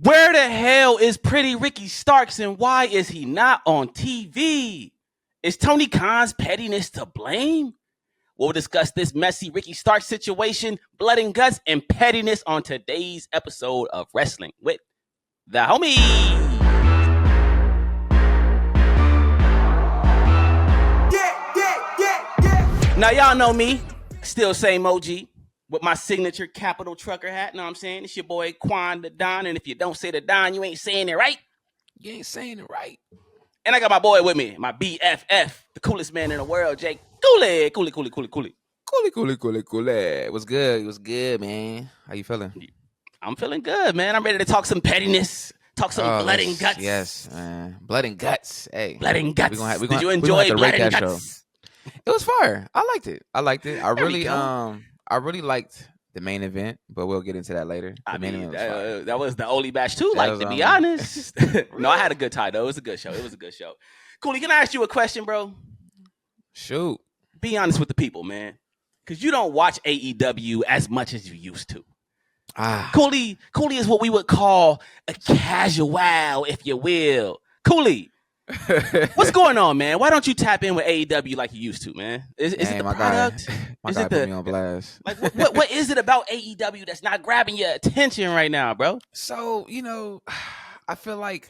Where the hell is Pretty Ricky Starks and why is he not on TV? Is Tony Khan's pettiness to blame? We'll discuss this messy Ricky Starks situation, blood and guts, and pettiness on today's episode of Wrestling with the Homies. Now, y'all know me, still same OG, with my signature Capital Trucker hat. Know what I'm saying? It's your boy Qwan the Don, and if you don't say the Don, you ain't saying it right. You ain't saying it right. And I got my boy with me, my BFF, the coolest man in the world, Jake Cooley. Cooley. It was good. It was good, man. How you feeling? I'm feeling good, man. I'm ready to talk some pettiness, talk some blood and guts. Yes, man. Blood and guts. Hey. Blood and guts. Did you enjoy Blood and Guts? It was fire. I liked it. I really liked the main event, but we'll get into that later. That was the only match too, like, to be honest. No, I had a good time, though. It was a good show. Cooley, can I ask you a question, bro? Shoot. Be honest with the people, man. Because you don't watch AEW as much as you used to. Cooley is what we would call a casual, if you will. Cooley, what's going on, man? Why don't you tap in with AEW like you used to, man? Is it the product? My guy put me on blast. Like, what is it about AEW that's not grabbing your attention right now, bro? So, I feel like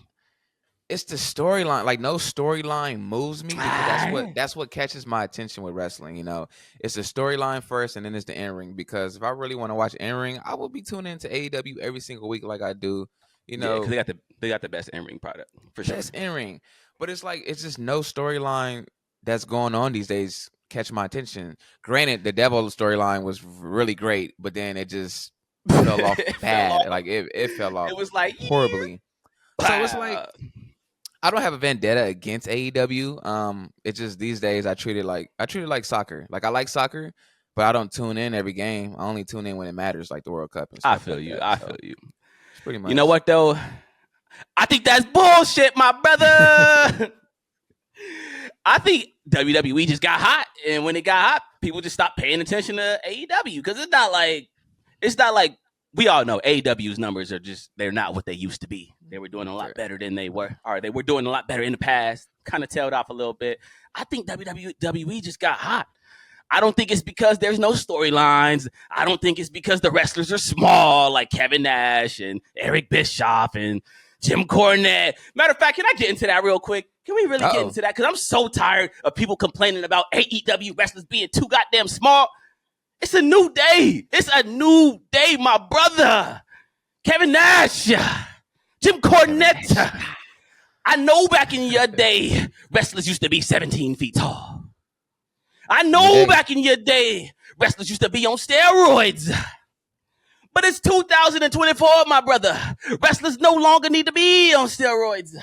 it's the storyline. Like, no storyline moves me because that's what catches my attention with wrestling. It's the storyline first, and then it's the in-ring. Because if I really want to watch in-ring, I will be tuning into AEW every single week, like I do. Because they got the best in-ring product for sure. Best in-ring, but it's just no storyline that's going on these days catch my attention. Granted, the Devil storyline was really great, but then it just fell off bad. Like it fell off. It was like horribly. So it's like I don't have a vendetta against AEW. It's just these days I treat it like soccer. Like, I like soccer, but I don't tune in every game. I only tune in when it matters, like the World Cup and stuff. I feel you. It's pretty much. You know what though? I think that's bullshit, my brother. I think WWE just got hot, and when it got hot, people just stopped paying attention to AEW because it's not like we all know AEW's numbers they're not what they used to be. They were doing a lot better than they were. Or they were doing a lot better in the past. Kind of tailed off a little bit. I think WWE just got hot. I don't think it's because there's no storylines. I don't think it's because the wrestlers are small, like Kevin Nash and Eric Bischoff and Jim Cornette. Matter of fact, can I get into that real quick? Can we really get into that? Because I'm so tired of people complaining about AEW wrestlers being too goddamn small. It's a new day. My brother. Kevin Nash. Jim Cornette. I know back in your day, wrestlers used to be 17 feet tall. I know back in your day, wrestlers used to be on steroids. But it's 2024, my brother. Wrestlers no longer need to be on steroids.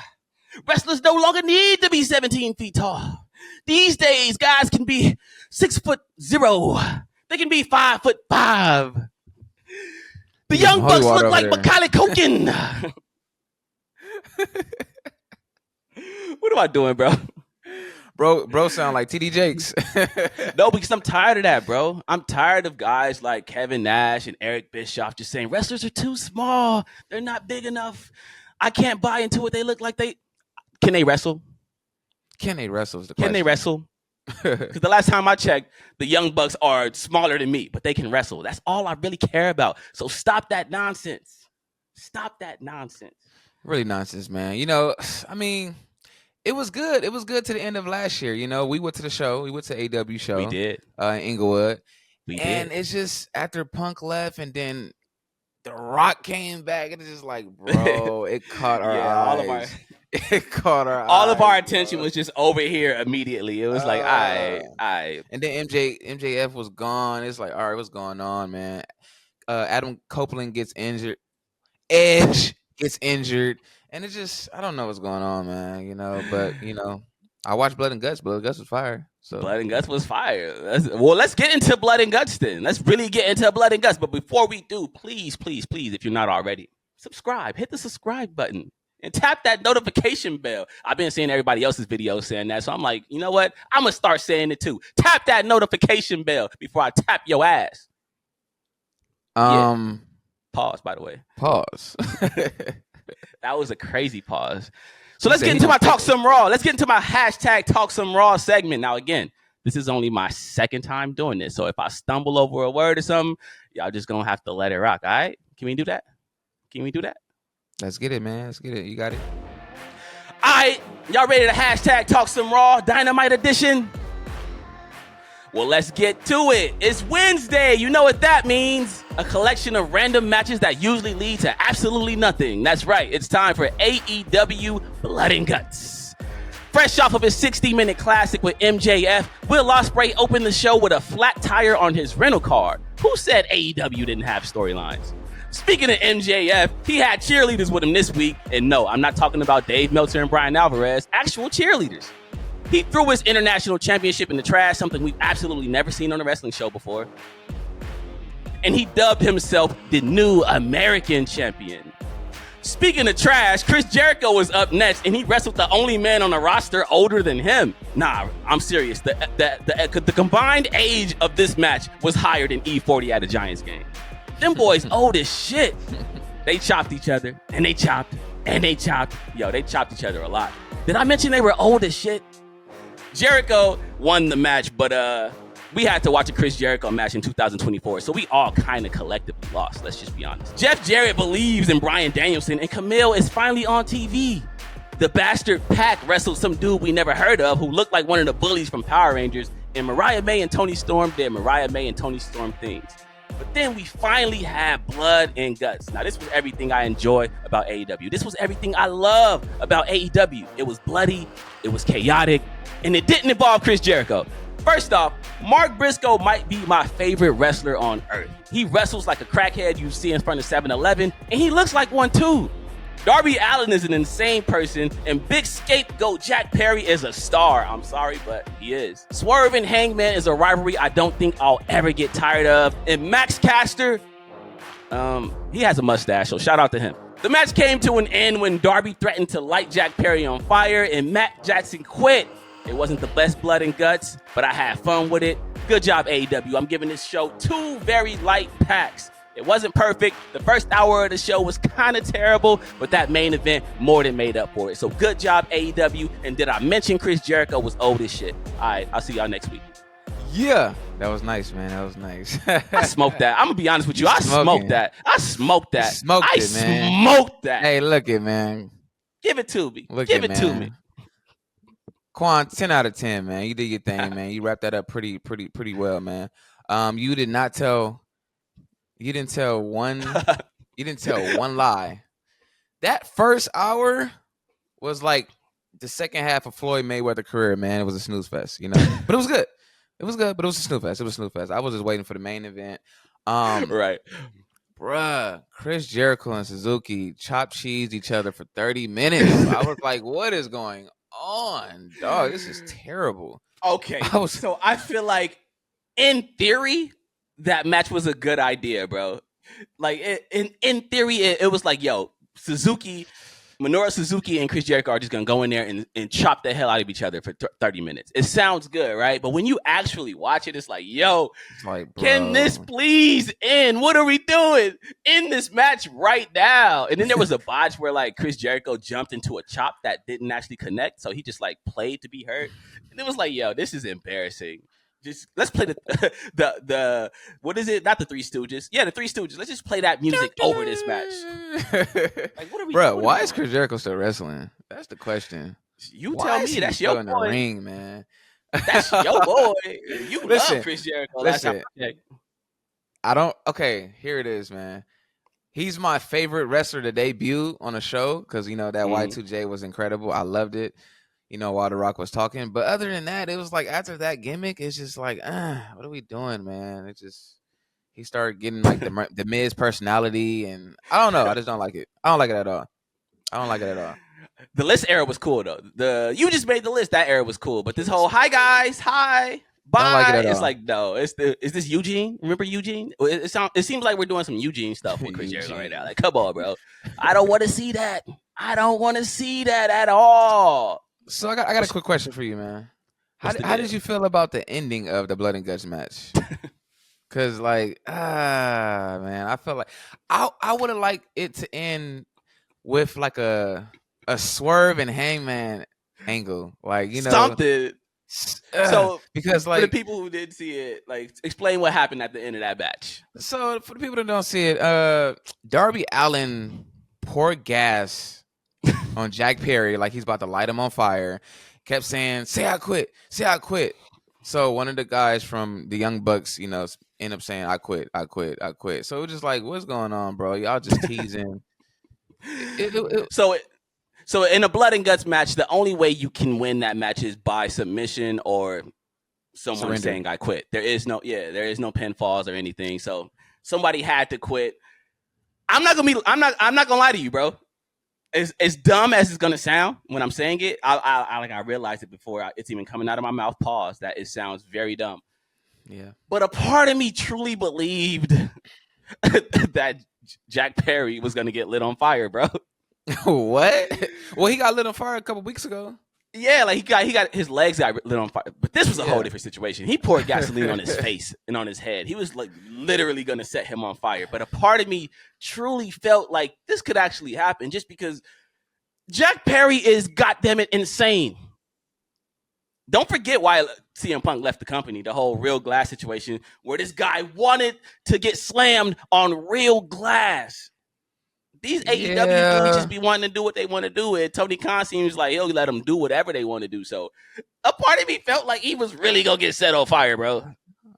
Wrestlers no longer need to be 17 feet tall. These days, guys can be 6'0". They can be 5'5". The Young Bucks look like Macaulay Culkin. What am I doing, bro? Bro sound like TD Jakes. No, because I'm tired of that, bro. I'm tired of guys like Kevin Nash and Eric Bischoff just saying wrestlers are too small. They're not big enough. I can't buy into what they look like. Can they wrestle? Can they wrestle is the question. Can they wrestle? Because the last time I checked, the Young Bucks are smaller than me, but they can wrestle. That's all I really care about. So stop that nonsense. Really nonsense, man. It was good. It was good to the end of last year. We went to the show. We went to AEW show. We did. In Inglewood. And it's just after Punk left and then The Rock came back. It's just like, bro, it caught our eyes. It caught our eyes. All of our attention was just over here immediately. It was like, all right. And then MJF was gone. It's like, all right, what's going on, man? Adam Copeland gets injured. Edge gets injured. And it's just, I don't know what's going on, man, but, I watched Blood and Guts. Blood and Guts was fire. So Blood and Guts was fire. Let's get into Blood and Guts then. Let's really get into Blood and Guts. But before we do, please, if you're not already, subscribe. Hit the subscribe button and tap that notification bell. I've been seeing everybody else's videos saying that. So I'm like, you know what? I'm going to start saying it too. Tap that notification bell before I tap your ass. Pause, by the way. Pause. That was a crazy pause. So let's get into my Talk Some Raw. Let's get into my hashtag Talk Some Raw segment. Now, again, this is only my second time doing this. So if I stumble over a word or something, y'all just going to have to let it rock. All right? Can we do that? Let's get it, man. Let's get it. You got it. All right. Y'all ready to hashtag Talk Some Raw Dynamite Edition? Well, let's get to it. It's Wednesday. You know what that means. A collection of random matches that usually lead to absolutely nothing. That's right. It's time for AEW Blood and Guts. Fresh off of his 60-minute classic with MJF, Will Ospreay opened the show with a flat tire on his rental car. Who said AEW didn't have storylines? Speaking of MJF, he had cheerleaders with him this week. And no, I'm not talking about Dave Meltzer and Brian Alvarez. Actual cheerleaders. He threw his international championship in the trash, something we've absolutely never seen on a wrestling show before. And he dubbed himself the new American champion. Speaking of trash, Chris Jericho was up next, and he wrestled the only man on the roster older than him. Nah, I'm serious. The combined age of this match was higher than E40 at a Giants game. Them boys old as shit. They chopped each other, and they chopped, and they chopped. Yo, they chopped each other a lot. Did I mention they were old as shit? Jericho won the match, but we had to watch a Chris Jericho match in 2024, so we all kind of collectively lost. Let's just be honest. Jeff Jarrett believes in Bryan Danielson, and Camille is finally on TV. The Bastard Pack wrestled some dude we never heard of who looked like one of the bullies from Power Rangers, and Mariah May and Toni Storm did Mariah May and Toni Storm things. But then we finally had Blood and Guts. Now, this was everything I enjoy about AEW. This was everything I love about AEW. It was bloody, it was chaotic, and it didn't involve Chris Jericho. First off, Mark Briscoe might be my favorite wrestler on earth. He wrestles like a crackhead you see in front of 7-Eleven, and he looks like one too. Darby Allin is an insane person, and big scapegoat Jack Perry is a star. I'm sorry, but he is. Swerve and Hangman is a rivalry I don't think I'll ever get tired of. And Max Caster, he has a mustache, so shout out to him. The match came to an end when Darby threatened to light Jack Perry on fire, and Matt Jackson quit. It wasn't the best Blood and Guts, but I had fun with it. Good job, AEW. I'm giving this show 2 very light packs. It wasn't perfect. The first hour of the show was kind of terrible, but that main event more than made up for it. So good job, AEW. And did I mention Chris Jericho was old as shit? All right, I'll see y'all next week. Yeah, that was nice, man. That was nice. I smoked that. I'm going to be honest with you. I smoked that. I smoked that. I smoked that. Hey, look it, man. Give it to me. Give it to me. Qwan, 10 out of 10, man. You did your thing, man. You wrapped that up pretty well, man. You didn't tell one lie. That first hour was like the second half of Floyd Mayweather's career, man. It was a snooze fest, you know. But it was good. It was good, but it was a snooze fest. It was a snooze fest. I was just waiting for the main event. Right. Bruh, Chris Jericho and Suzuki chopped cheese each other for 30 minutes. I was like, what is going on? Dog, this is terrible. Okay. So I feel like in theory, that match was a good idea, bro. Like in theory, it was like, yo, Minoru Suzuki and Chris Jericho are just gonna go in there and chop the hell out of each other for 30 minutes. It sounds good, right? But when you actually watch it, it's like, yo, can this please end? What are we doing? End this match right now. And then there was a botch where like Chris Jericho jumped into a chop that didn't actually connect, so he just like played to be hurt. And it was like, yo, this is embarrassing. Just let's play the what is it? Not the Three Stooges. Yeah, the Three Stooges. Let's just play that music over this match. Like, what are we? Bro, why is Chris Jericho still wrestling? That's the question. You tell me. That's your boy. In the ring, man. That's your boy. You love Chris Jericho. Listen, I don't. Okay, here it is, man. He's my favorite wrestler to debut on a show because you know that Y2J was incredible. I loved it. You know, while The Rock was talking. But other than that, it was like after that gimmick, it's just like, what are we doing, man? It just he started getting like the Miz personality, and I don't know. I just don't like it. I don't like it at all. The list era was cool though. You just made the list. That era was cool. But this whole hi guys, hi, bye. I don't like it at all. It's like no. Is this Eugene? Remember Eugene? It seems like we're doing some Eugene stuff with Chris Jericho right now. Like, come on, bro. I don't want to see that. I don't want to see that at all. So I got a quick question for you, man. How did you feel about the ending of the Blood and Guts match? Because, like, man, I felt like I would have liked it to end with like a Swerve and Hangman angle, like something. So because for the like people who didn't see it, like explain what happened at the end of that match. so for the people that don't see it, Darby Allin poured gas on Jack Perry like he's about to light him on fire. Kept saying, "Say I quit, say I quit." So one of the guys from the Young Bucks, end up saying, "I quit, I quit, I quit." So it was just like, what's going on, bro? Y'all just teasing. So in a blood and guts match, the only way you can win that match is by submission or someone Surrender. saying I quit. There is no pinfalls or anything. So somebody had to quit. I'm not gonna lie to you, bro. As dumb as it's gonna sound when I'm saying it, I realized it before it's even coming out of my mouth. Pause. That it sounds very dumb. Yeah. But a part of me truly believed that Jack Perry was gonna get lit on fire, bro. What? Well, he got lit on fire a couple weeks ago. Yeah, like he got his legs got lit on fire. But this was a whole different situation. He poured gasoline on his face and on his head. He was like literally gonna set him on fire. But a part of me truly felt like this could actually happen just because Jack Perry is goddammit insane. Don't forget why CM Punk left the company, the whole real glass situation where this guy wanted to get slammed on real glass. These AEW dudes just be wanting to do what they want to do. And Tony Khan seems like he'll let them do whatever they want to do. So a part of me felt like he was really going to get set on fire, bro.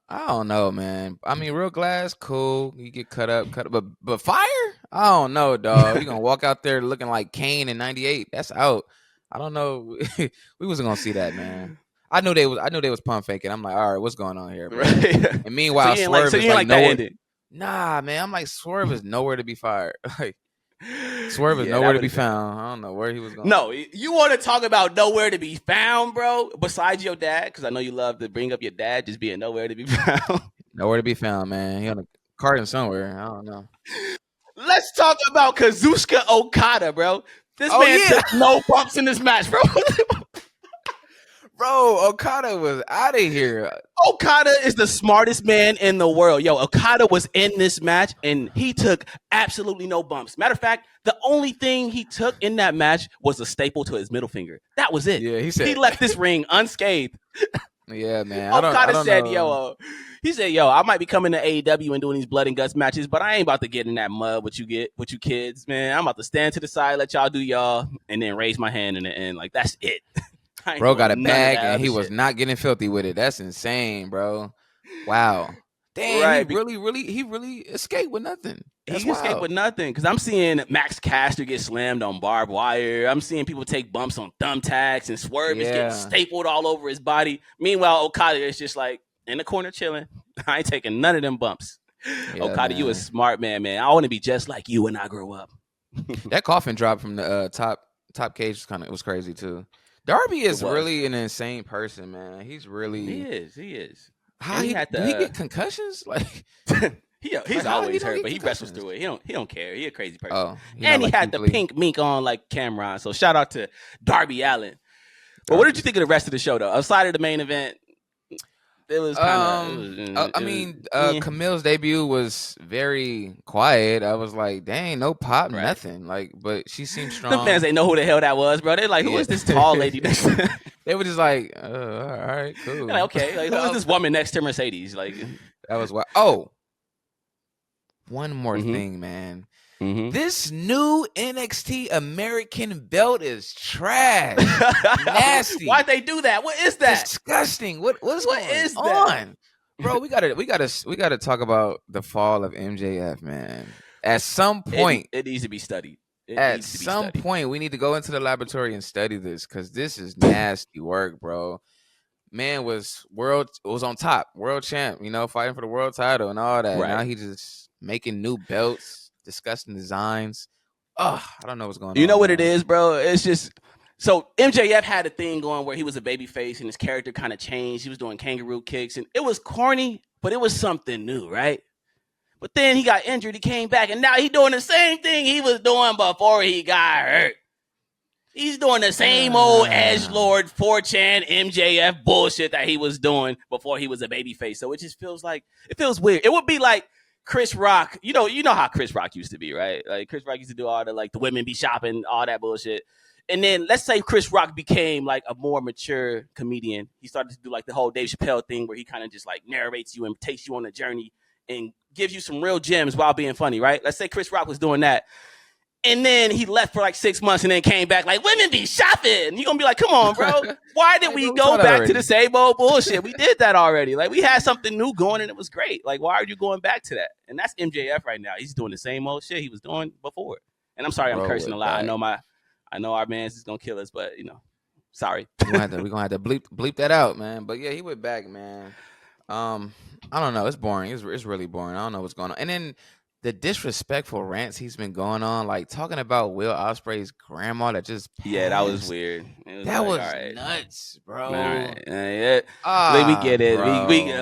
I don't know, man. I mean, real glass, cool. You get cut up. But fire? I don't know, dog. You're going to walk out there looking like Kane in 98. That's out. I don't know. We wasn't going to see that, man. I knew they was pump faking. I'm like, all right, what's going on here, bro? Right. And meanwhile, Swerve is like nowhere. Nah, man. I'm like, Swerve is nowhere to be fired. Like, Swerve is nowhere to be found. I don't know where he was going. No, you want to talk about nowhere to be found, bro? Besides your dad, because I know you love to bring up your dad just being nowhere to be found. Nowhere to be found, man. He on a carton somewhere. I don't know. Let's talk about Kazuchika Okada, bro. This man took no bumps in this match, bro. Bro, Okada was out of here. Okada is the smartest man in the world. Yo, Okada was in this match, and he took absolutely no bumps. Matter of fact, the only thing he took in that match was a staple to his middle finger. That was it. Yeah, he left this ring unscathed. Yeah, man. Okada said, he said, I might be coming to AEW and doing these blood and guts matches, but I ain't about to get in that mud with you kids, man. I'm about to stand to the side, let y'all do y'all, and then raise my hand in the end. Like, that's it. Bro got a bag and he was not getting filthy with it. That's insane, bro. Wow. Damn, right. He really escaped with nothing. He escaped with nothing because I'm seeing Max Caster get slammed on barbed wire. I'm seeing people take bumps on thumbtacks and Swerve is getting stapled all over his body. Meanwhile, Okada is just like in the corner chilling. I ain't taking none of them bumps. Yeah, Okada, man. You a smart man. I want to be just like you when I grow up. That coffin drop from the top cage was crazy too. Darby is really an insane person, man. He's really he is. How did he get concussions? Like he's always hurt, but he wrestles through it. He don't care. He a crazy person. Oh, and he had the pink mink on like Cameron. So shout out to Darby Allin. But what did you think of the rest of the show though? Outside of the main event, it was kind of. Camille's debut was very quiet. I was like, dang, no pop, nothing. Like, but she seemed strong. The fans ain't know who the hell that was, bro. They're like, who is this tall lady next to They were just like, all right, cool. Like, okay, like, who is this woman next to Mercedes? Like, that was what. Oh, one more thing, man. Mm-hmm. This new NXT American belt is trash. Nasty. Why'd they do that? What is that? Disgusting. What is on? Bro, we gotta talk about the fall of MJF, man. At some point, it needs to be studied. At some point, we need to go into the laboratory and study this because this is nasty work, bro. Man was on top, world champ, fighting for the world title and all that. Right. Now he's just making new belts. Disgusting designs. I don't know what's going on. You know what it is, bro? It's just so MJF had a thing going where he was a babyface and his character kind of changed. He was doing kangaroo kicks and it was corny, but it was something new, right? But then he got injured. He came back and now he's doing the same thing he was doing before he got hurt. He's doing the same old edgelord 4chan MJF bullshit that he was doing before he was a babyface. So it just feels weird. It would be like Chris Rock, you know how Chris Rock used to be, right? Like Chris Rock used to do all the women be shopping, all that bullshit. And then let's say Chris Rock became like a more mature comedian. He started to do like the whole Dave Chappelle thing where he kind of just like narrates you and takes you on a journey and gives you some real gems while being funny, right? Let's say Chris Rock was doing that. And then he left for like 6 months and then came back like, women be shopping. You're going to be like, come on, bro. Why did we go back to the same old bullshit? We did that already. Like, we had something new going and it was great. Like, why are you going back to that? And that's MJF right now. He's doing the same old shit he was doing before. And I'm sorry, I'm cursing a lot. Back. I know our man's is going to kill us, but, sorry. We're going to have to bleep that out, man. But, yeah, he went back, man. I don't know. It's boring. It's really boring. I don't know what's going on. And then the disrespectful rants he's been going on, like talking about Will Ospreay's grandma that just passed. Yeah, that was weird. That was nuts, bro. All right. We get it. We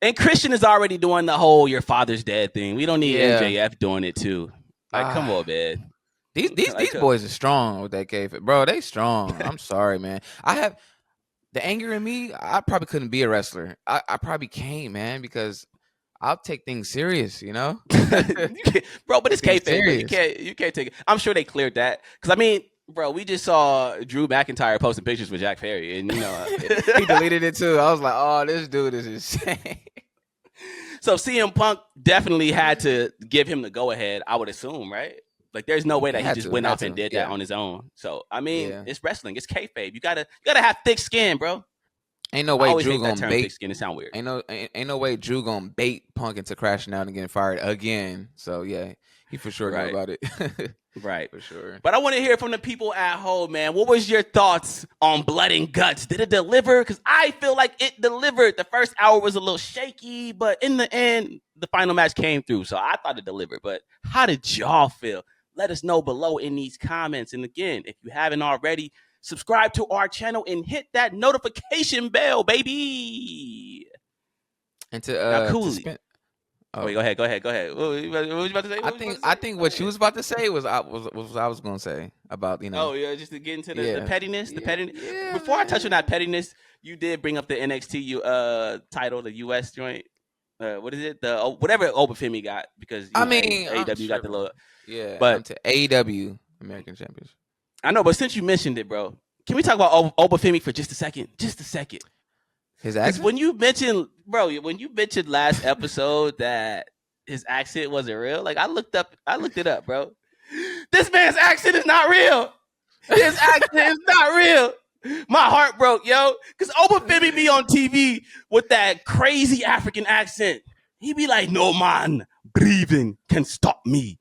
and Christian is already doing the whole "your father's dead" thing. We don't need MJF doing it too. Like, come on, man. These boys are strong with that kayfabe, bro. They strong. I'm sorry, man. I have the anger in me. I probably couldn't be a wrestler. I probably can't, man, because I'll take things serious, bro. But it's kayfabe. You can't take it. I'm sure they cleared that because I mean, bro, we just saw Drew McIntyre posting pictures with Jack Perry, and he deleted it too. I was like, oh, this dude is insane. So CM Punk definitely had to give him the go ahead. I would assume, right? Like, there's no way that he just went off and did that on his own. So I mean, it's wrestling. It's kayfabe. You gotta have thick skin, bro. Ain't no way Drew gonna bait. Skin. It sound weird. Ain't no way Drew gonna bait Punk into crashing out and getting fired again. So yeah, he for sure know about it. Right, for sure. But I want to hear from the people at home, man. What was your thoughts on Blood and Guts? Did it deliver? Because I feel like it delivered. The first hour was a little shaky, but in the end, the final match came through. So I thought it delivered. But how did y'all feel? Let us know below in these comments. And again, if you haven't already, subscribe to our channel and hit that notification bell, baby. And to Cooley. Wait, go ahead. What were you about to say? I think what you was about to say was what I was going to say about, Oh, yeah, just to get into the pettiness. The pettiness. Yeah, before I touch on that pettiness, you did bring up the NXT title, the US joint. What is it? Whatever Obafemi got, because AEW got the little. Yeah, but to AEW American Championship. I know, but since you mentioned it, bro, can we talk about Obafemi for just a second? Just a second. His accent? When you mentioned last episode that his accent wasn't real, like I looked it up, bro. This man's accent is not real. His accent is not real. My heart broke, yo. Because Obafemi be on TV with that crazy African accent. He be like, no man breathing can stop me.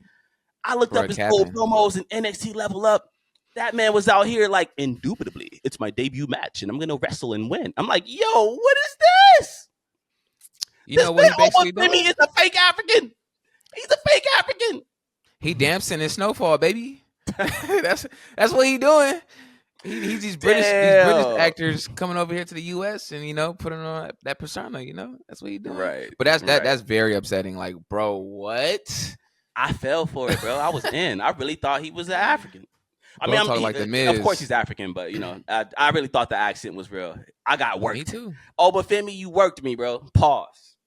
I looked up his old promos in NXT Level Up. That man was out here like, indubitably, it's my debut match, and I'm going to wrestle and win. I'm like, yo, what is this? You know what he basically doing? He is a fake African. He's a fake African. He dancing in Snowfall, baby. That's what he doing. He's these British actors coming over here to the U.S. and putting on that persona. That's what he doing. Right. But that's very upsetting. Like, bro, what? I fell for it, bro. I was in. I really thought he was an African. I mean, I'm like the Miz. Of course he's African, but I really thought the accent was real. I got worked. Me too. Obafemi, you worked me, bro. Pause.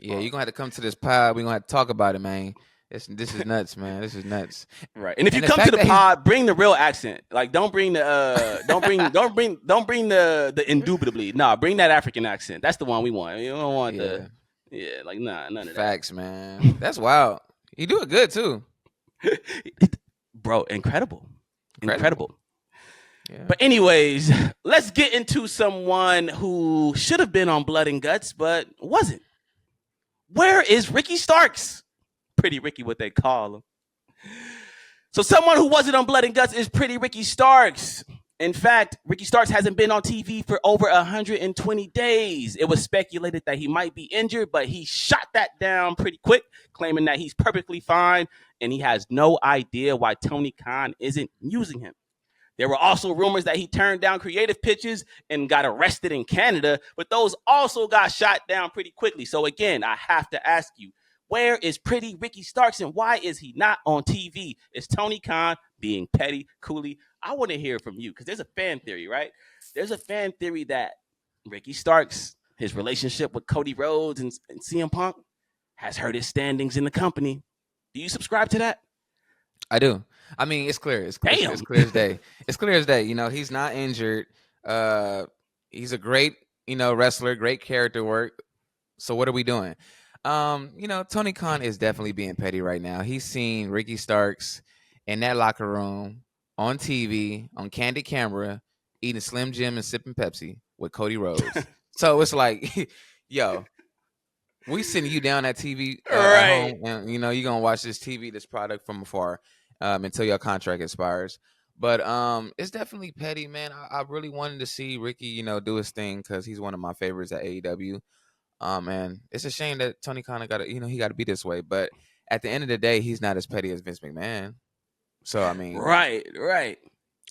Yeah, you're gonna have to come to this pod. We're gonna have to talk about it, man. This is nuts, man. This is nuts. Right. And if you come to the pod, bring the real accent. Like, don't bring the the indubitably. Nah, bring that African accent. That's the one we want. You don't want like none of that. Facts, man. That's wild. You do it good too. Bro, incredible. Yeah. But anyways, let's get into someone who should have been on Blood and Guts, but wasn't. Where is Ricky Starks? Pretty Ricky, what they call him. So someone who wasn't on Blood and Guts is Pretty Ricky Starks. In fact, Ricky Starks hasn't been on TV for over 120 days. It was speculated that he might be injured, but he shot that down pretty quick, claiming that he's perfectly fine, and he has no idea why Tony Khan isn't using him. There were also rumors that he turned down creative pitches and got arrested in Canada, but those also got shot down pretty quickly. So again, I have to ask you, where is Pretty Ricky Starks and why is he not on TV? Is Tony Khan being petty? Cooley, I want to hear from you because there's a fan theory, right? There's a fan theory that Ricky Starks, his relationship with Cody Rhodes and CM Punk has hurt his standings in the company. Do you subscribe to that? I do. I mean, it's clear. It's clear. Damn. It's clear as day. It's clear as day. He's not injured. He's a great, wrestler, great character work. So what are we doing? Tony Khan is definitely being petty right now. He's seen Ricky Starks in that locker room on TV, on candid camera, eating Slim Jim and sipping Pepsi with Cody Rhodes. So it's like, yo, we sitting you down at TV at home, and you're gonna watch this product from afar until your contract expires. But it's definitely petty, man. I really wanted to see Ricky, do his thing because he's one of my favorites at AEW. And it's a shame that Tony Khan got to, he got to be this way. But at the end of the day, he's not as petty as Vince McMahon. So I mean, right.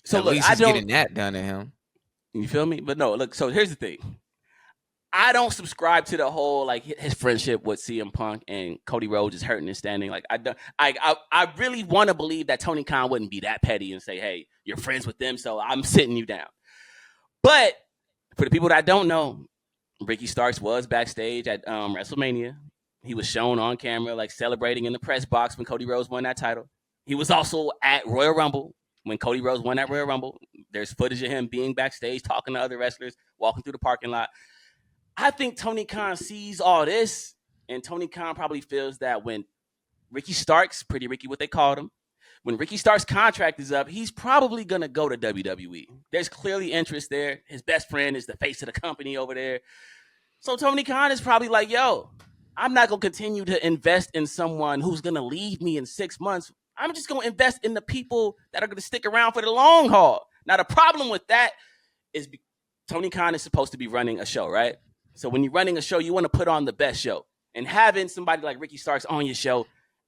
So at look, least he's getting that done to him. You feel me? But no, look. So here's the thing. I don't subscribe to the whole like his friendship with CM Punk and Cody Rhodes is hurting his standing. Like I really want to believe that Tony Khan wouldn't be that petty and say, "Hey, you're friends with them, so I'm sitting you down." But for the people that don't know, Ricky Starks was backstage at WrestleMania. He was shown on camera like celebrating in the press box when Cody Rhodes won that title. He was also at Royal Rumble when Cody Rhodes won that Royal Rumble. There's footage of him being backstage, talking to other wrestlers, walking through the parking lot. I think Tony Khan sees all this, and Tony Khan probably feels that when Ricky Starks, Pretty Ricky, what they called him, when Ricky Starks' contract is up, he's probably going to go to WWE. There's clearly interest there. His best friend is the face of the company over there. So Tony Khan is probably like, yo, I'm not going to continue to invest in someone who's going to leave me in 6 months. I'm just going to invest in the people that are going to stick around for the long haul. Now, the problem with that is Tony Khan is supposed to be running a show, right? So when you're running a show, you want to put on the best show. And having somebody like Ricky Starks on your show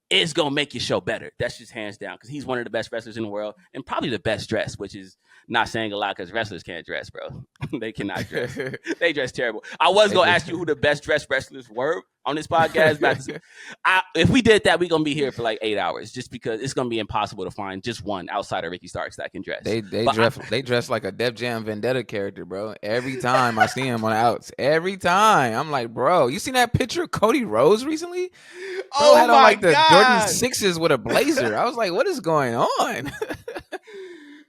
is going to make your show better. That's just hands down because he's one of the best wrestlers in the world and probably the best dressed, which is not saying a lot because wrestlers can't dress, bro. They cannot dress. They dress terrible. I was going to ask you who the best dressed wrestlers were on this podcast. But if we did that, we're going to be here for like 8 hours just because it's going to be impossible to find just one outside of Ricky Starks that can dress. They dress like a Def Jam Vendetta character, bro. Every time I see him on the outs. Every time. I'm like, bro, you seen that picture of Cody Rhodes recently? Bro had on like the Jordan 6s with a blazer. I was like, what is going on?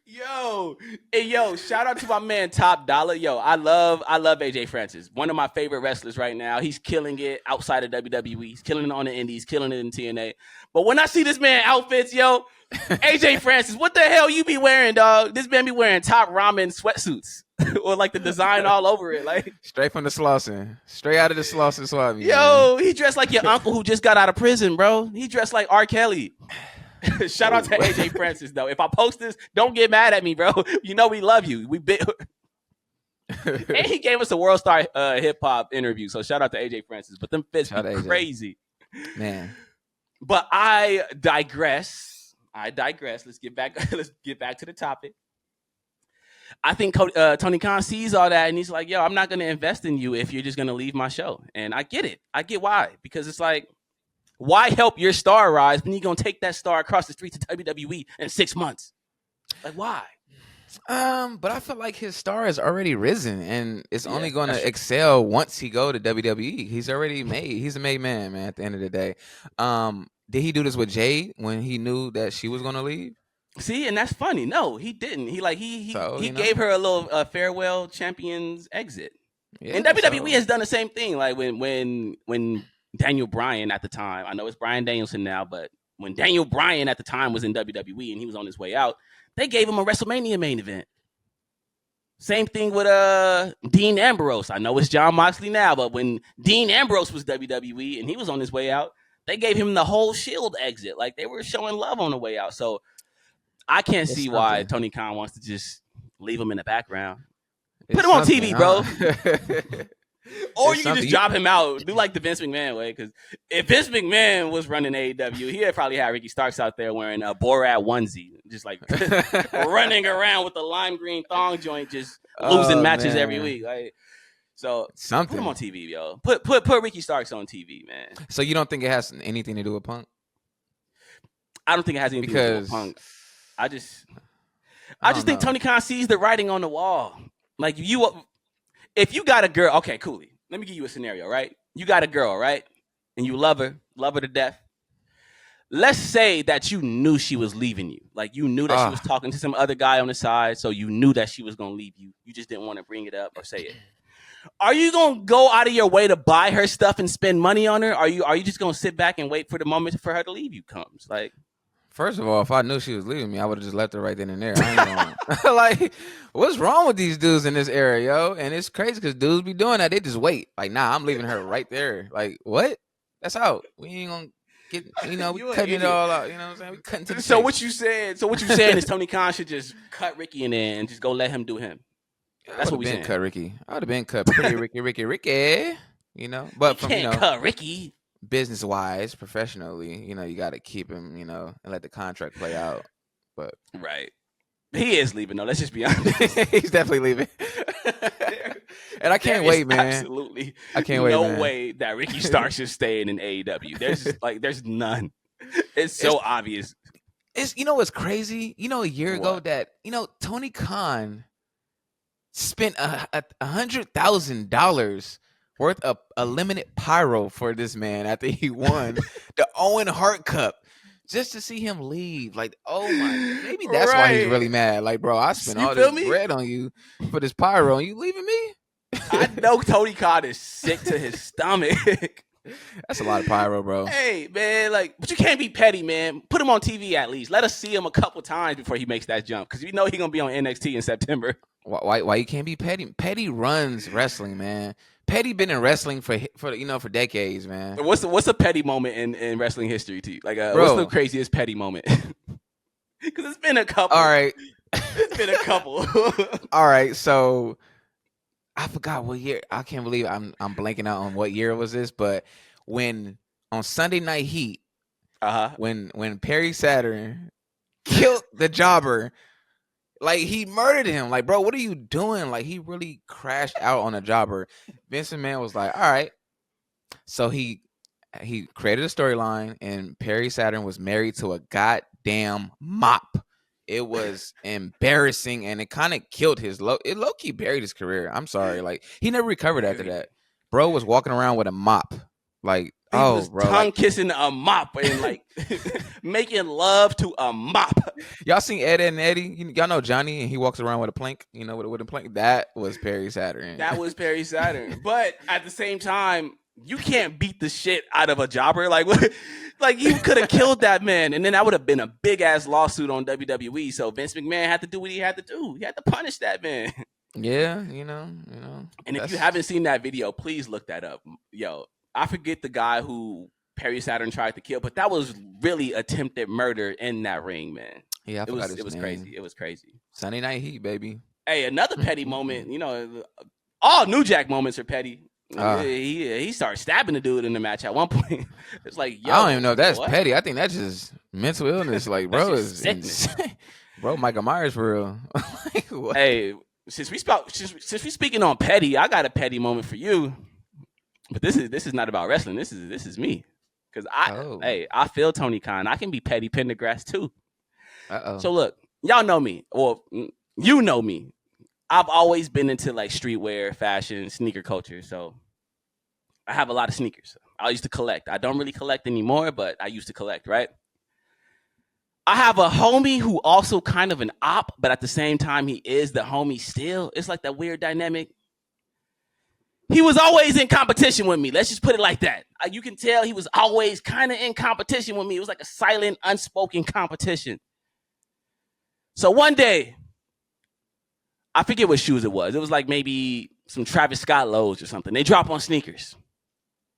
Yo, shout out to my man Top Dollar. Yo, I love AJ Francis. One of my favorite wrestlers right now. He's killing it outside of WWE. He's killing it on the indies, killing it in TNA. But when I see this man outfits, yo, AJ Francis, what the hell you be wearing, dog? This man be wearing top ramen sweatsuits. Or like the design all over it. Like straight from the Slauson. Straight out of the Slauson swap. Yo, he dressed like your uncle who just got out of prison, bro. He dressed like R. Kelly. Shout out to AJ Francis, though. If I post this, don't get mad at me, bro. You know we love you. And he gave us a World Star hip hop interview. So shout out to AJ Francis. But them fits be crazy, man. But I digress. Let's get back to the topic. I think Tony Khan sees all that and he's like, yo, I'm not going to invest in you if you're just going to leave my show. And I get it. I get why. Because it's like, why help your star rise when you're going to take that star across the street to WWE in 6 months? Like, why? But I feel like his star has already risen and it's only going to excel once he go to WWE. He's already made. He's a made man, at the end of the day. Did he do this with Jade when he knew that she was going to leave? See, and that's funny. No, he didn't. He gave her a little farewell champions exit. Yeah, and WWE has done the same thing. Like when Daniel Bryan at the time, I know it's Bryan Danielson now, but when Daniel Bryan at the time was in WWE and he was on his way out, they gave him a WrestleMania main event. Same thing with Dean Ambrose. I know it's Jon Moxley now, but when Dean Ambrose was WWE and he was on his way out, they gave him the whole Shield exit. Like they were showing love on the way out. So I can't see why Tony Khan wants to just leave him in the background. Put him on TV, bro. Or you can just drop him out. Do like the Vince McMahon way. Because if Vince McMahon was running AEW, he'd probably have Ricky Starks out there wearing a Borat onesie. Just like running around with the lime green thong joint, just losing matches every week. Like, so put him on TV, yo. Put Ricky Starks on TV, man. So you don't think it has anything to do with Punk? I don't think it has anything to do with Punk. I just think Tony Khan sees the writing on the wall. Like if you got a girl, okay, Cooley. Let me give you a scenario, right? You got a girl, right? and you love her to death. Let's say that you knew she was leaving you. Like, you knew that she was talking to some other guy on the side, so you knew that she was going to leave you. You just didn't want to bring it up or say it. Are you going to go out of your way to buy her stuff and spend money on her? Are you just going to sit back and wait for the moment for her to leave you comes? Like, first of all, if I knew she was leaving me, I would have just left her right then and there. I ain't gonna, like, what's wrong with these dudes in this era, yo? And it's crazy because dudes be doing that. They just wait. Like, nah, I'm leaving her right there. Like, what? That's out. We ain't gonna get, we cutting it all out. You know what I'm saying? We cutting to the so chase. what you saying is Tony Khan should just cut Ricky in there and just go let him do him. That's what we saying. Cut Ricky. I would have been cut pretty Ricky. You know, but you can't cut Ricky. Business wise, professionally, you got to keep him, and let the contract play out. But right, he is leaving though. Let's just be honest. He's definitely leaving. And I can't wait, man. Absolutely, I can't wait. No way that Ricky Starks is staying in AEW. There's just there's none. It's so obvious. It's what's crazy. A year ago that Tony Khan spent $100,000 worth of a limited pyro for this man after he won the Owen Hart Cup, just to see him leave. Like, oh my, maybe that's why he's really mad. Like, bro, I spent all this bread on you for this pyro, and you leaving me? I know Tony Khan is sick to his stomach. That's a lot of pyro, bro. Hey, man, but you can't be petty, man. Put him on TV at least. Let us see him a couple times before he makes that jump, because he's gonna be on NXT in September. Why you can't be petty? Petty runs wrestling, man. Petty been in wrestling for decades, man. What's a petty moment in wrestling history to you? Like, what's the craziest petty moment? Because it's been a couple. All right, it's been a couple. All right, so I forgot what year. I can't believe I'm blanking out on what year was this, but when on Sunday Night Heat, when Perry Saturn killed the Jobber. Like, he murdered him. Like, bro, what are you doing? Like, he really crashed out on a Jobber. Vince McMahon was like, all right. So he created a storyline, and Perry Saturn was married to a goddamn mop. It was embarrassing, and it kind of killed his low-key buried his career. I'm sorry. Like, he never recovered after that. Bro was walking around with a mop. Like, he was tongue kissing a mop and making love to a mop. Y'all seen Ed and Eddie? Y'all know Johnny, and he walks around with a plank. With a plank. That was Perry Saturn. That was Perry Saturn. But at the same time, you can't beat the shit out of a Jobber. Like you could have killed that man, and then that would have been a big ass lawsuit on WWE. So Vince McMahon had to do what he had to do. He had to punish that man. Yeah, And if you haven't seen that video, please look that up. Yo, I forget the guy who Perry Saturn tried to kill, but that was really attempted murder in that ring, man. Yeah, it was crazy. It was crazy. Sunday Night Heat, baby. Hey, another petty moment. All New Jack moments are petty. He started stabbing the dude in the match at one point. It's like, yo, I don't even know if that's petty. I think that's just mental illness. Like, bro, is insane. Bro, Michael Myers for real. What? Hey, since we speaking on petty, I got a petty moment for you. But this is not about wrestling. This is me. Because I feel Tony Khan. I can be petty Pendergrass too. So look, y'all know me. Well, you know me. I've always been into streetwear, fashion, sneaker culture. So I have a lot of sneakers. I used to collect. I don't really collect anymore, but I used to collect, right? I have a homie who also kind of an op, but at the same time, he is the homie still. It's like that weird dynamic. He was always in competition with me. Let's just put it like that. You can tell he was always kind of in competition with me. It was like a silent, unspoken competition. So one day, I forget what shoes it was. It was like maybe some Travis Scott lows or something. They drop on sneakers.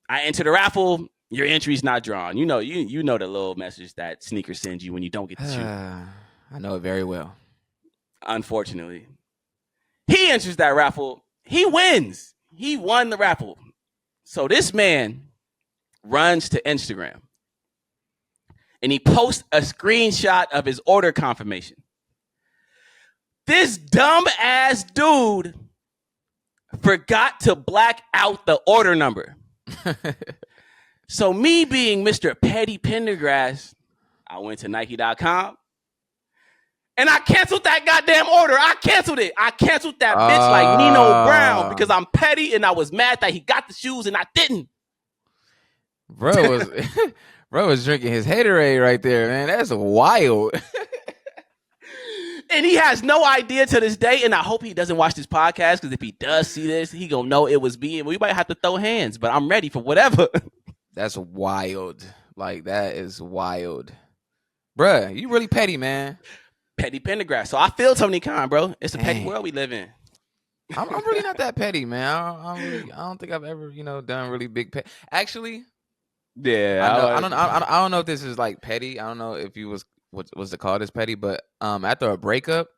I enter the raffle. Your entry's not drawn. You know the little message that sneakers sends you when you don't get the shoe. I know it very well. Unfortunately. He enters that raffle. He wins. He won the raffle. So this man runs to Instagram and he posts a screenshot of his order confirmation. This dumb ass dude forgot to black out the order number. So me being Mr. Petty Pendergrass, I went to Nike.com and I canceled that goddamn order. I canceled it. I canceled that bitch like Nino Brown because I'm petty and I was mad that he got the shoes and I didn't. Bro was bro was drinking his haterade right there, man. That's wild. And he has no idea to this day, and I hope he doesn't watch this podcast, because if he does see this, he gonna know it was me, and we might have to throw hands, but I'm ready for whatever. That's wild. Like, that is wild. Bruh, you really petty, man. Petty Pendergrass. So I feel Tony Khan, bro. It's a petty Dang. world we live in. I'm really not that petty, man. I don't think I've ever, done really big petty. Actually, Yeah, I don't know if this is like petty. I don't know if you was to call this petty, but after a breakup,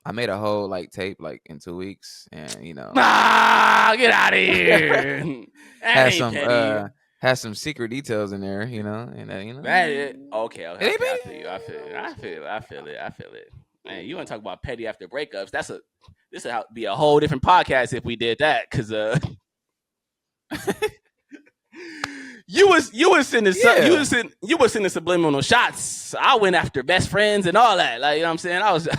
I made a whole like tape like in 2 weeks, and get out of here. Had some secret details in there, and okay. I feel it. Man, you want to talk about petty after breakups? This would be a whole different podcast if we did that, because you was sending subliminal shots. I went after best friends and all that. Like, you know what I'm saying? I was.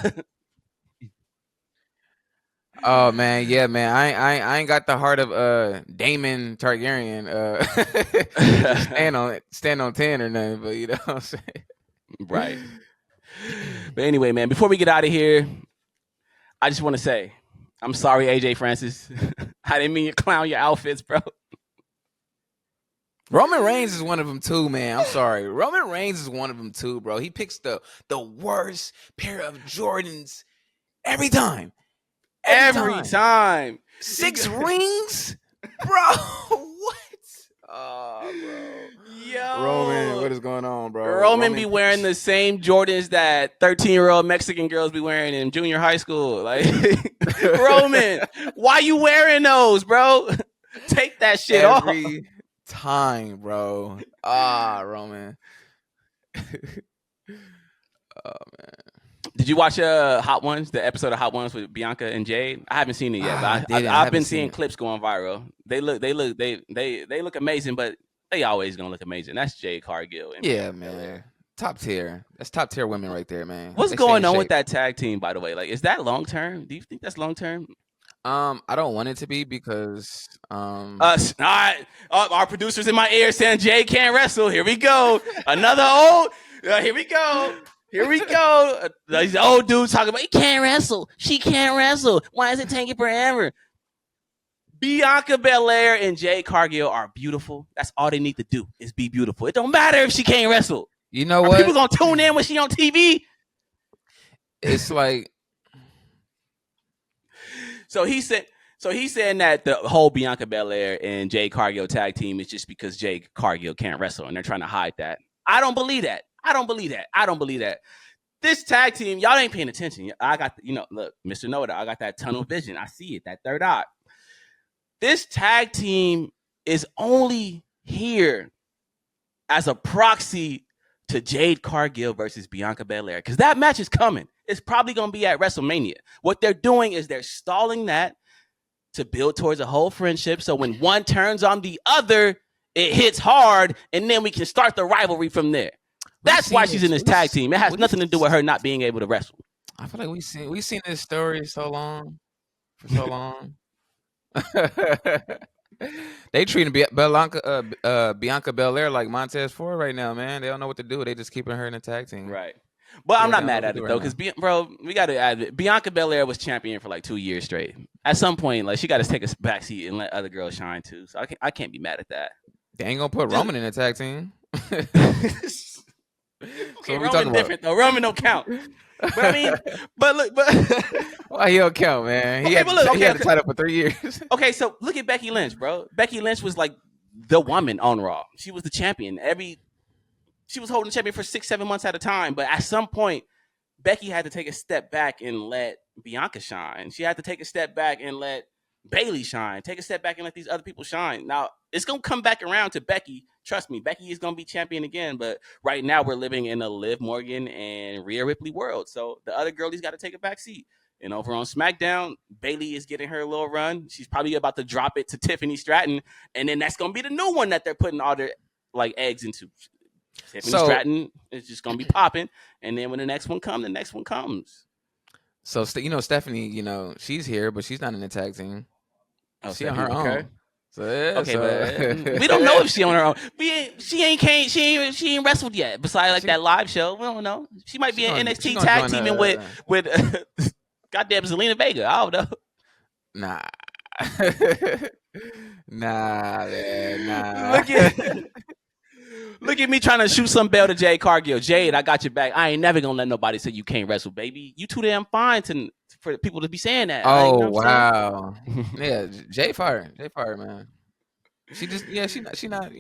Oh man, yeah, man. I ain't got the heart of Damon Targaryen. Stand on 10 or nothing, but you know what I'm saying? Right. But anyway, man, before we get out of here, I just want to say, I'm sorry, AJ Francis. I didn't mean to clown your outfits, bro. Roman Reigns is one of them too, man. I'm sorry. Roman Reigns is one of them too, bro. He picks the worst pair of Jordans every time. Every time. 6 rings? Bro, what? Oh, bro. Yo. Roman, what is going on, bro? Roman be wearing the same Jordans that 13-year-old Mexican girls be wearing in junior high school. Like, Roman, why you wearing those, bro? Take that shit off. Every time, bro. Roman. Oh, man. Did you watch Hot Ones, the episode of Hot Ones with Bianca and Jade? I haven't seen it yet, but I've been seeing clips going viral. They look amazing, but they always gonna look amazing. That's Jade Cargill. Yeah, man. Top tier. That's top tier women right there, man. What's going on with that tag team, by the way? Like, is that long term? Do you think that's long term? I don't want it to be, because us. All right, our producers in my ear saying Jade can't wrestle. Here we go. Another old. Here we go. These old dudes talking about he can't wrestle. She can't wrestle. Why is it taking forever? Bianca Belair and Jade Cargill are beautiful. That's all they need to do, is be beautiful. It don't matter if she can't wrestle. You know what? People gonna tune in when she on TV. It's like. So he's saying that the whole Bianca Belair and Jade Cargill tag team is just because Jade Cargill can't wrestle, and they're trying to hide that. I don't believe that. This tag team, y'all ain't paying attention. I got, look, Mr. Noda, I got that tunnel vision. I see it, that third eye. This tag team is only here as a proxy to Jade Cargill versus Bianca Belair, because that match is coming. It's probably going to be at WrestleMania. What they're doing is they're stalling that to build towards a whole friendship. So when one turns on the other, it hits hard, and then we can start the rivalry from there. That's why she's in this tag team. It has nothing to do with her not being able to wrestle. I feel like we've seen this story for so long. They treating Bianca Belair like Montez Ford right now, man. They don't know what to do. They just keeping her in the tag team. Right. But I'm not mad at it, though, because, bro, we got to add it. Bianca Belair was champion for like 2 years straight. At some point, like, she got to take a backseat and let other girls shine, too. So I can't be mad at that. They ain't going to put Roman in the tag team. Okay, Roman different, though. Roman don't count. But I mean, but why he don't count, man? He had the title for 3 years. Okay, so look at Becky Lynch, bro. Becky Lynch was like the woman on Raw. She was the champion. She was holding the champion for 6-7 months at a time. But at some point, Becky had to take a step back and let Bianca shine. She had to take a step back and let Bayley shine. Take a step back and let these other people shine. Now, it's going to come back around to Becky. Trust me, Becky is going to be champion again. But right now, we're living in a Liv Morgan and Rhea Ripley world. So the other girlie's got to take a back seat. And over on SmackDown, Bayley is getting her little run. She's probably about to drop it to Tiffany Stratton. And then that's going to be the new one that they're putting all their eggs into. Tiffany Stratton is just going to be popping. And then when the next one comes, the next one comes. So, Stephanie, she's here, but she's not in the tag team. Oh, she's on her own. So yeah, Okay, but we don't know if she on her own. She ain't wrestled yet. Besides like that live show, we don't know. She might be in NXT tag teaming with goddamn Zelina Vega. I don't know. Nah. Nah, man. Nah. Look at me trying to shoot some bell to Jade Cargill. Jade, I got your back. I ain't never gonna let nobody say you can't wrestle, baby. You too damn fine for people to be saying that. Oh, like, you know wow. Yeah, Jay fire, man. She just she not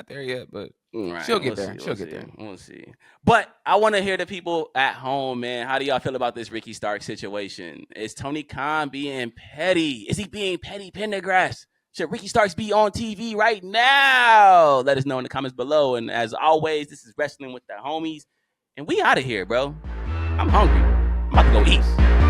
there yet, but right, she'll get there. She'll get there. We'll see. But I want to hear the people at home, man. How do y'all feel about this Ricky Starks situation? Is Tony Khan being petty? Is he being petty Pendergrass? Should Ricky Starks be on TV right now? Let us know in the comments below. And as always, this is Wrestling with the Homies. And we out of here, bro. I'm hungry. I'm about to go eat.